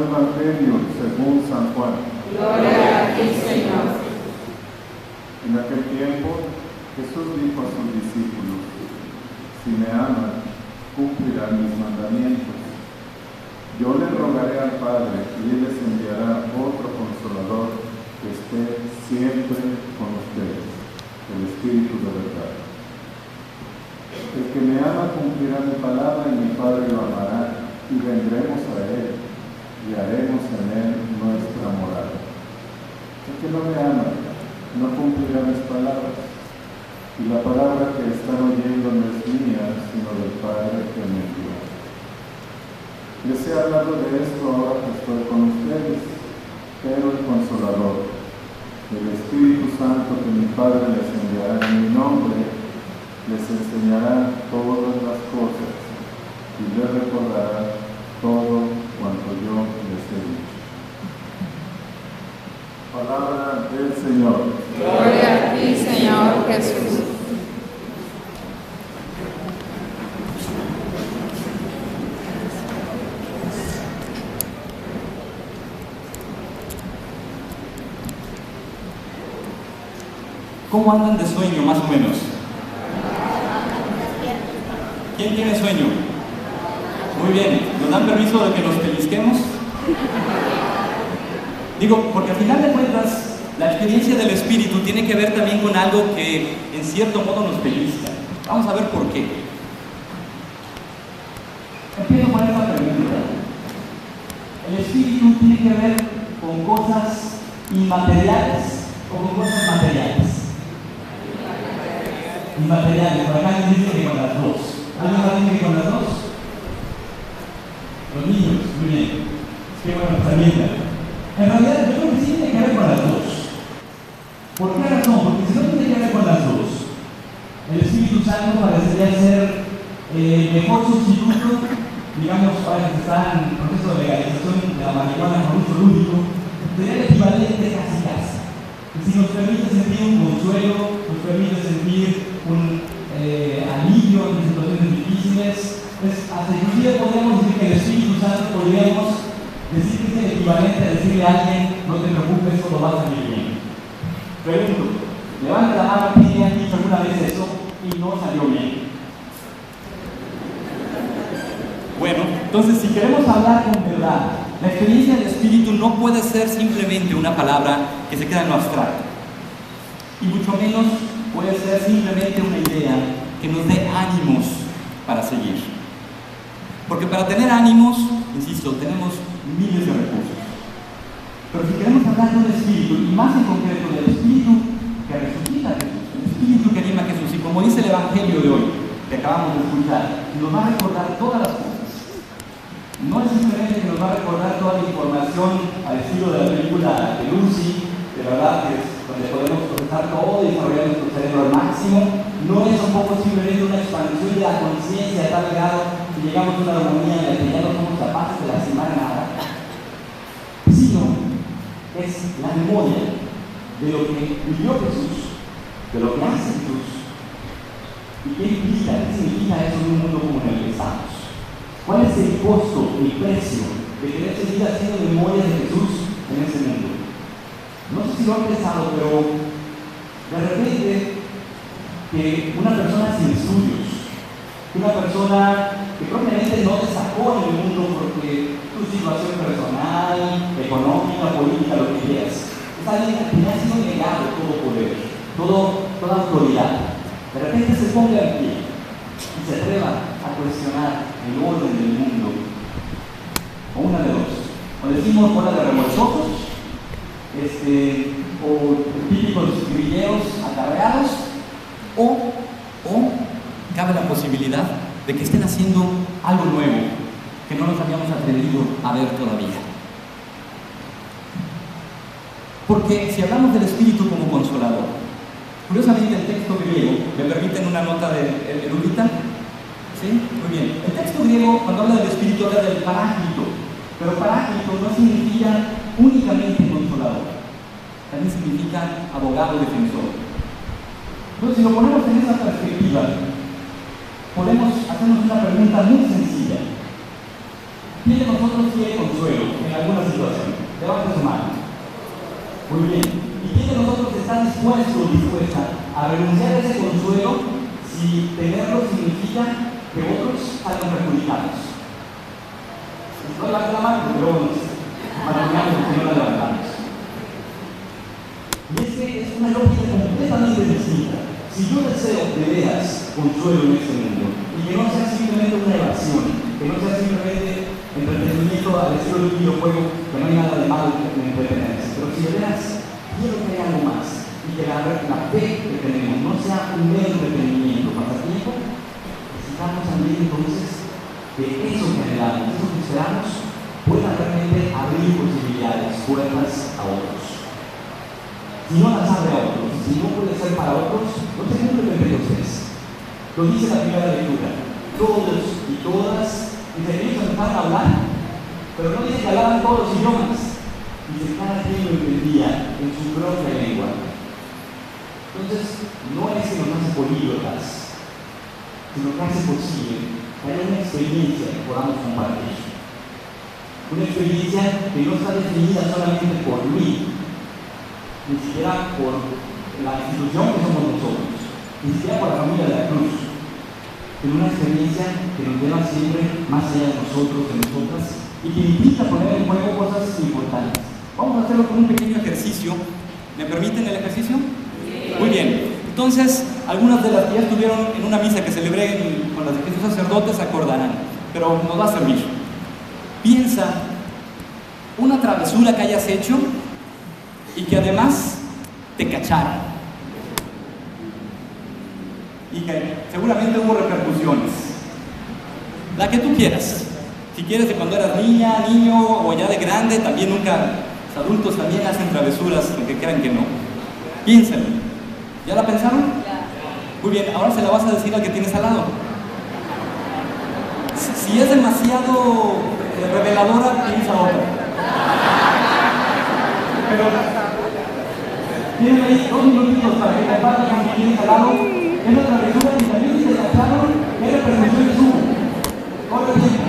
Evangelio según San Juan. Gloria a ti, Señor. En aquel tiempo, Jesús dijo a sus discípulos: si me aman, cumplirán mis mandamientos. Yo les rogaré al Padre y Él les enviará otro Consolador que esté siempre con ustedes, el Espíritu de verdad. El que me ama cumplirá mi palabra y mi Padre lo amará, y vendremos a Él y haremos en Él nuestra morada. El que no me ama no cumplirá mis palabras, y la palabra que están oyendo no es mía, sino del Padre que me envió. Les he hablado de esto ahora que estoy con ustedes, pero el Consolador, el Espíritu Santo que mi Padre les enviará en mi nombre, les enseñará todas las cosas y les recordará todo cuanto yo les he dicho. Palabra del Señor. Gloria a ti, Señor Jesús. ¿Cómo andan de sueño, más o menos? ¿Quién tiene sueño? Muy bien. ¿Nos dan permiso de que nos pellizquemos? Digo, porque al final de cuentas, la experiencia del Espíritu tiene que ver también con algo que en cierto modo nos pellizca. Vamos a ver por qué. Empiezo con esta pregunta. ¿El Espíritu tiene que ver con cosas inmateriales o con cosas materiales? Inmateriales, por acá nos dice que con las dos. ¿Alguien más dice que con las dos? Los niños, muy bien. Qué buena herramienta. En realidad, yo creo que sí tiene que ver con las dos. ¿Por qué razón? Porque si no tiene que ver con las dos, el Espíritu Santo parecería ser el mejor sustituto, digamos, para que está en proceso de legalización de la marihuana con uso lúdico, sería el equivalente casi. Y si nos permite sentir un consuelo, nos permite sentir un alivio en situaciones difíciles, pues hasta inclusive podríamos decir que el Espíritu Santo podríamos decir que es el equivalente a decirle a alguien: no te preocupes, todo va a salir bien. Pregunto, levanta la mano, ¿quién ha dicho alguna vez eso y no salió bien? Bueno, entonces si queremos hablar con verdad, la experiencia del Espíritu no puede ser simplemente una palabra que se queda en lo abstracto, y mucho menos puede ser simplemente una idea que nos dé ánimos para seguir. Porque para tener ánimos, insisto, tenemos miles de recursos. Pero si queremos hablar de un Espíritu, y más en concreto del Espíritu que resucita a Jesús, el Espíritu que anima a Jesús, y como dice el Evangelio de hoy, que acabamos de escuchar, nos va a recordar todas las cosas. No es simplemente que nos va a recordar toda la información al estilo de la película de Lucy, de verdad, que es donde podemos procesar todo y desarrollar nuestro cerebro al máximo. No es un poco simplemente una expansión de la conciencia a tal grado que llegamos a una armonía en la que ya no somos capaces de lastimar nada, sino es la memoria de lo que vivió Jesús, de lo que hace Jesús, y qué implica, qué significa eso en un mundo como en el que estamos. ¿Cuál es el costo, el precio de querer seguir haciendo memoria de Jesús en ese mundo? No sé si lo han pensado, pero de repente que una persona sin estudios, una persona que propiamente no destacó en el mundo porque su situación personal, económica, política, lo que quieras, es alguien que ha sido negado todo poder, toda autoridad, de repente se ponga en pie y se atreva a cuestionar el orden del mundo, o una de dos: o decimos bola de remolchosos, o típicos grilleros acarreados, o cabe la posibilidad de que estén haciendo algo nuevo que no nos habíamos atrevido a ver todavía. Porque si hablamos del Espíritu como Consolador, curiosamente el texto griego, ¿me permiten una nota de erudita? ¿Sí? Muy bien. El texto griego, cuando habla del Espíritu, habla del Paráclito, pero Paráclito no significa únicamente Consolador, también significa abogado defensor. Entonces, si lo ponemos en esa perspectiva, podemos hacernos una pregunta muy sencilla: ¿Quién de nosotros quiere consuelo en alguna situación? Levante su mano. Muy bien. ¿Y quién de nosotros está dispuesto o dispuesta a renunciar a ese consuelo si tenerlo significa que otros salgan perjudicados? No levante la mano, porque luego nos matamos si no la levantamos. Y es que es una lógica completamente distinta. Si yo deseo de veras consuelo en este mundo, y que no sea simplemente una evasión, que no sea simplemente entretenimiento al estilo de un videojuego, que no hay nada de malo en entretenerse, pero si de veras quiero que haya algo más, y que la fe que tenemos no sea un mero entretenimiento, pasatiempo, necesitamos también entonces que eso que anhelamos, eso que esperamos, pueda realmente abrir posibilidades, puertas a otros. Si no las abre a otros, si no puede ser para otros, no se cumple el Pentecostés. Lo dice la primera lectura. Todos y todas, dice que ellos empezaron a hablar, pero no dice que hablaban todos los idiomas. Dice que cada quien lo entendía en su propia lengua. Entonces, no es que nos hace políglotas, sino que hace posible que haya una experiencia que podamos compartir. Una experiencia que no está definida solamente por mí, ni siquiera por la institución que somos nosotros, ni siquiera por la familia de la cruz, pero una experiencia que nos lleva siempre más allá de nosotros, de nosotras, y que implica poner en juego cosas importantes. Vamos a hacerlo con un pequeño ejercicio. ¿Me permiten el ejercicio? Sí. Muy bien. Entonces, algunas de las que ya estuvieron en una misa que celebré con las de Jesús sacerdotes se acordarán, pero nos va a servir. Piensa una travesura que hayas hecho y que además te cacharan y que seguramente hubo repercusiones, la que tú quieras, si quieres de cuando eras niña, niño o ya de grande, también nunca, los adultos también hacen travesuras aunque crean que no. Piénsenlo. ¿Ya la pensaron? Muy bien, ahora se la vas a decir al que tienes al lado. Si es demasiado reveladora, piensa otra. Pero tienen ahí 2 minutitos para que compartan con quien tienes al lado. Es la travesura y también si te cacharon, ¿qué repercusiones hubo? Ahora bien.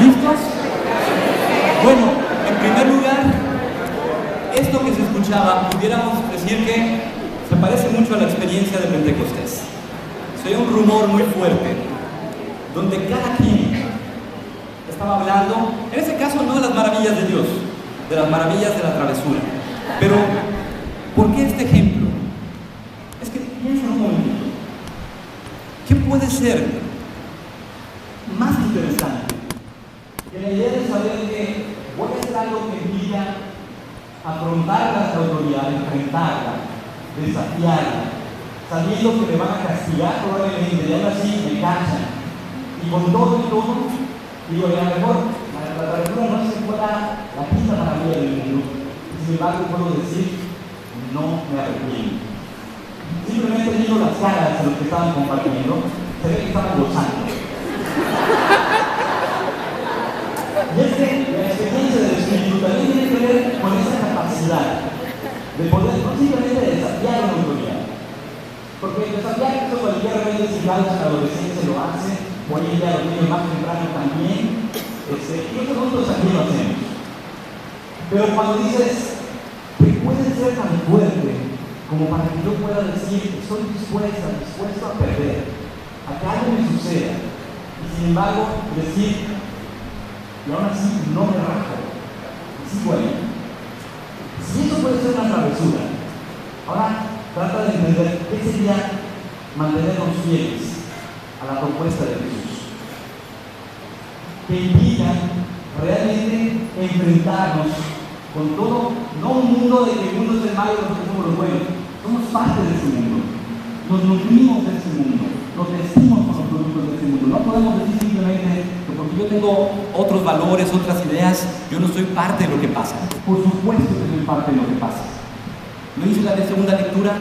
¿Listos? Bueno, en primer lugar, esto que se escuchaba, pudiéramos decir que se parece mucho a la experiencia de Pentecostés. Se oye un rumor muy fuerte, donde cada quien estaba hablando, en ese caso no de las maravillas de Dios, de las maravillas de la travesura. Pero, ¿por qué este ejemplo? Es que piensa un momentito. ¿Qué puede ser más interesante que la idea de saber que voy a hacer algo que implica afrontar la autoridad, enfrentarla, desafiarla, sabiendo que me van a castigar probablemente, y aún así me cachan? Y con todo y todo, digo, a lo mejor la travesura no se fuera la quinta maravilla del mundo, y sin embargo puedo decir, no me arrepiento. ¿Sí? simplemente viendo las caras de los que estaban compartiendo, se ve que estaban gozando. Y es que la experiencia del Espíritu también tiene que ver con esa capacidad de poder no simplemente desafiar la autoridad. Porque desafiar eso cualquier rebelde sin causa en la adolescencia lo hace, hoy en día los niños más tempranos también, y nosotros aquí lo hacemos. Pero cuando dices, que puedes ser tan fuerte como para que yo pueda decir, estoy dispuesto a perder, a que algo me suceda, y sin embargo decir, y aún así no me rajo, sigo ahí. Si eso puede ser una travesura, ahora trata de entender qué sería mantenernos fieles a la propuesta de Jesús, que implica realmente enfrentarnos con todo, no un mundo de que el mundo es el malo y nosotros somos los buenos, somos parte de ese mundo, nos nutrimos de ese mundo, nos vestimos con los productos de ese mundo. No podemos decir simplemente que porque yo tengo otros valores, otras ideas, yo no soy parte de lo que pasa. Por supuesto que soy parte de lo que pasa. Lo dice la de segunda lectura,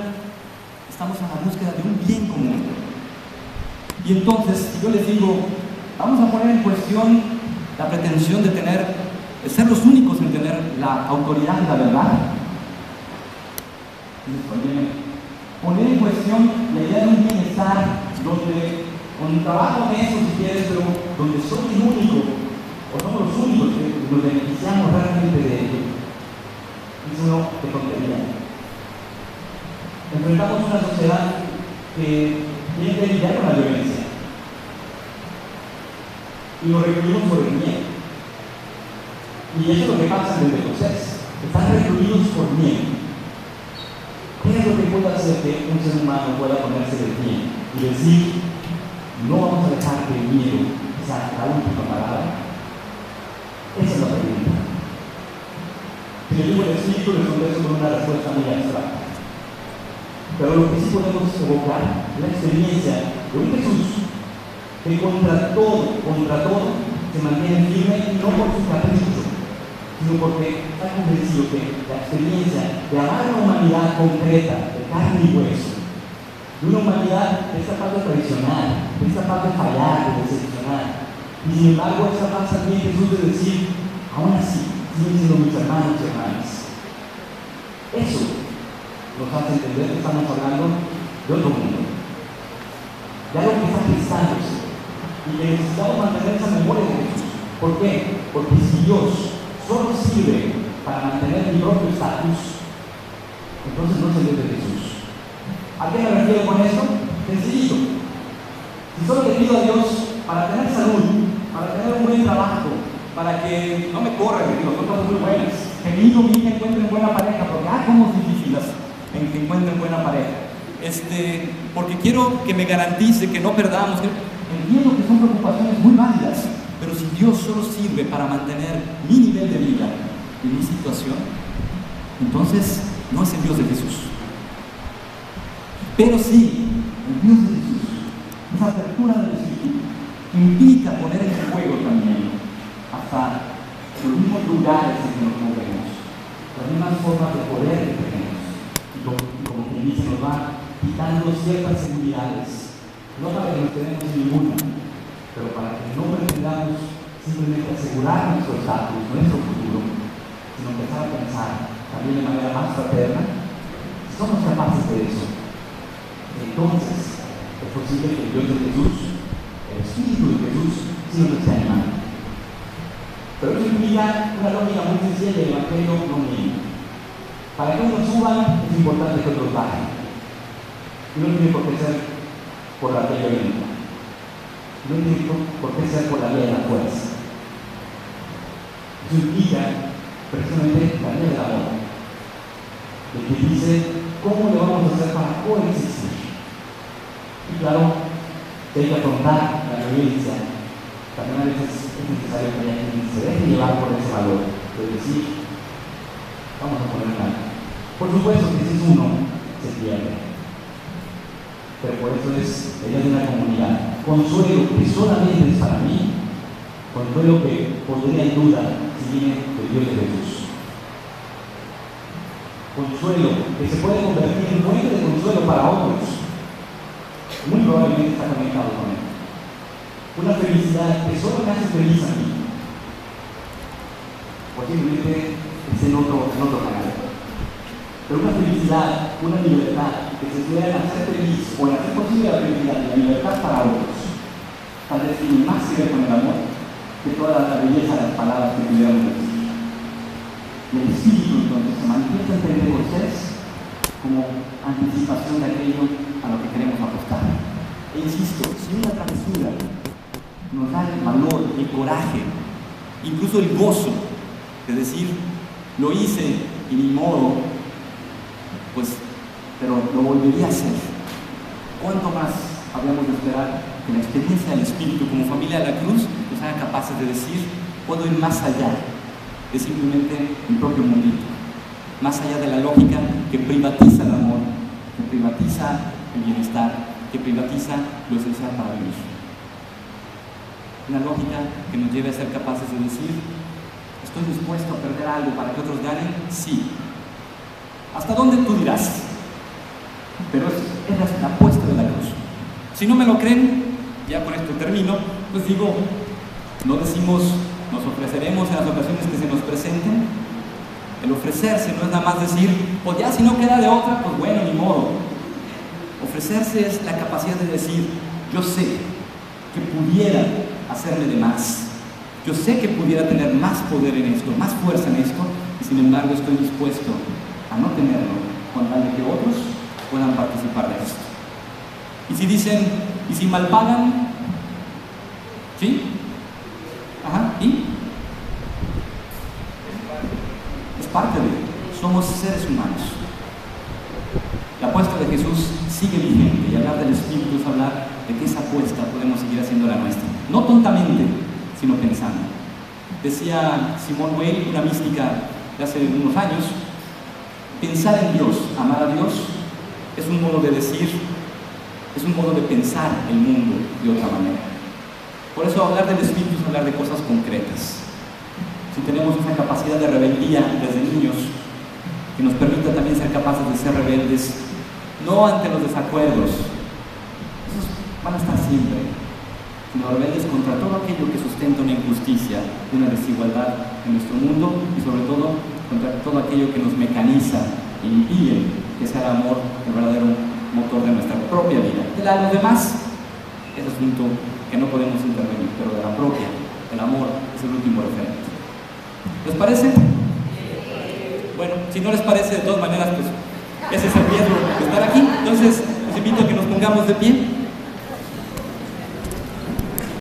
estamos en la búsqueda de un bien común. Y entonces, si yo les digo, vamos a poner en cuestión la pretensión de ser los únicos en tener la autoridad y la verdad. Poner en cuestión la idea de un bienestar donde, con trabajo honesto si quieres, pero donde soy el único, o somos los únicos que nos beneficiamos realmente de ello, es uno de tontería. Enfrentamos una sociedad que tiene que lidiar con la violencia y lo recluimos por el miedo. Y eso es lo que pasa en Pentecostés. Están recluidos por miedo. ¿Qué es lo que puede hacer que un ser humano pueda ponerse de pie y decir, no vamos a dejar que el miedo sea la última palabra? Esa es la pregunta. Si le digo el Espíritu, les contesto con una respuesta muy abstracta. Pero lo que sí podemos evocar es la experiencia de un Jesús que contra todo se mantiene firme, no por su capricho, sino porque está convencido que la experiencia de amar a una humanidad concreta, de carne y hueso, de una humanidad que es capaz de traicionar, que es capaz de fallar, de decepcionar, y sin embargo es capaz también Jesús de decir, aún así, siguen siendo mis hermanos y hermanas. Eso nos hace entender que estamos hablando de otro mundo, de algo que está gestándose, y que necesitamos mantener esa memoria de Jesús. ¿Por qué? Porque si Dios solo sirve para mantener mi propio estatus, entonces no es el Dios de Jesús. ¿A qué me refiero con esto? Sencillito. Si solo le pido a Dios para tener salud, para tener un buen trabajo, para que no me corran, que son cosas muy buenas, que mi hijo, mi hija encuentren buena pareja, porque cómo es difícil en que encuentren buena pareja, porque quiero que me garantice que no perdamos, entiendo que son preocupaciones muy válidas. Pero si Dios solo sirve para mantener mi nivel de vida y mi situación, entonces no es el Dios de Jesús. Pero sí, el Dios de Jesús, esa apertura del Espíritu, implica poner en juego también hasta los mismos lugares en que nos movemos, las mismas formas de poder que tenemos. Y como quien dice, nos va quitando ciertas seguridades, no para que nos tenemos ninguna, pero para que no pretendamos simplemente asegurar nuestro estatus, nuestro futuro, sino empezar a pensar también de manera más fraterna. Si somos capaces de eso, entonces es posible que el Dios de Jesús, el Espíritu de Jesús, sí nos esté animando. Pero eso implica una lógica muy sencilla del Evangelio no miente. Para que unos suban es importante que otros bajen. Y no tiene por qué ser por la ley violenta. No tiene por qué ser por la ley de la fuerza. Eso implica precisamente la ley del amor, el que dice cómo le vamos a hacer para coexistir. Y claro, que hay que afrontar la violencia, también a veces es necesario que haya quien se deje llevar por ese valor, es decir, vamos a poner nada. Por supuesto que si es uno, se pierde. Pero por eso es la idea de una comunidad. Consuelo que solamente es para mí, consuelo que pondría en duda si viene del Dios de Jesús. consuelo, que se puede convertir en fuente de consuelo para otros, muy probablemente está conectado con él. Una felicidad que solo me hace feliz a mí, posiblemente es en otro canal. Pero una felicidad, una libertad que se pueda hacer feliz o hacer posible la felicidad y la libertad para otros, tal vez tiene más que ver con el amor que toda la belleza de las palabras que pudiéramos decir. Y el Espíritu entonces se manifiesta en Pentecostés como anticipación de aquello a lo que queremos apostar. E insisto, si una travesura nos da el valor, el coraje, incluso el gozo de decir, lo hice y ni modo, pues, pero lo volvería a hacer. ¿Cuánto más habríamos de esperar que la experiencia del Espíritu como familia de la cruz nos haga capaces de decir, puedo ir más allá de simplemente mi propio mundito, más allá de la lógica que privatiza el amor, que privatiza el bienestar, que privatiza lo esencial para vivir? Una lógica que nos lleve a ser capaces de decir, ¿estoy dispuesto a perder algo para que otros ganen? Sí. ¿Hasta dónde tú dirás? Pero es la apuesta de la cruz. Si no me lo creen, ya con esto termino, pues digo, no decimos, nos ofreceremos en las ocasiones que se nos presenten. El ofrecerse no es nada más decir, pues ya si no queda de otra, pues bueno, ni modo. Ofrecerse es la capacidad de decir, yo sé que pudiera hacerme de más. Yo sé que pudiera tener más poder en esto, más fuerza en esto, y sin embargo estoy dispuesto a no tenerlo, con tal de que otros puedan participar de esto. Y si dicen, ¿y si mal pagan? ¿Sí? Ajá, ¿y? Es parte de, somos seres humanos. La apuesta de Jesús sigue vigente, y hablar del Espíritu es hablar de que esa apuesta podemos seguir haciendo la nuestra. No tontamente, sino pensando. Decía Simone Weil, una mística de hace unos años, pensar en Dios, amar a Dios, es un modo de decir, es un modo de pensar el mundo de otra manera. Por eso hablar del Espíritu es hablar de cosas concretas. Si tenemos esa capacidad de rebeldía desde niños, que nos permita también ser capaces de ser rebeldes, no ante los desacuerdos, esos van a estar siempre, sino rebeldes contra todo aquello que sustenta una injusticia, una desigualdad en nuestro mundo y sobre todo contra todo aquello que nos mecaniza e impide que sea el amor el verdadero motor de nuestra propia vida. De la de los demás es asunto que no podemos intervenir, pero de la propia, el amor es el último referente. ¿Les parece? Bueno, si no les parece, de todas maneras, pues ese es el riesgo de estar aquí. Entonces, les invito a que nos pongamos de pie.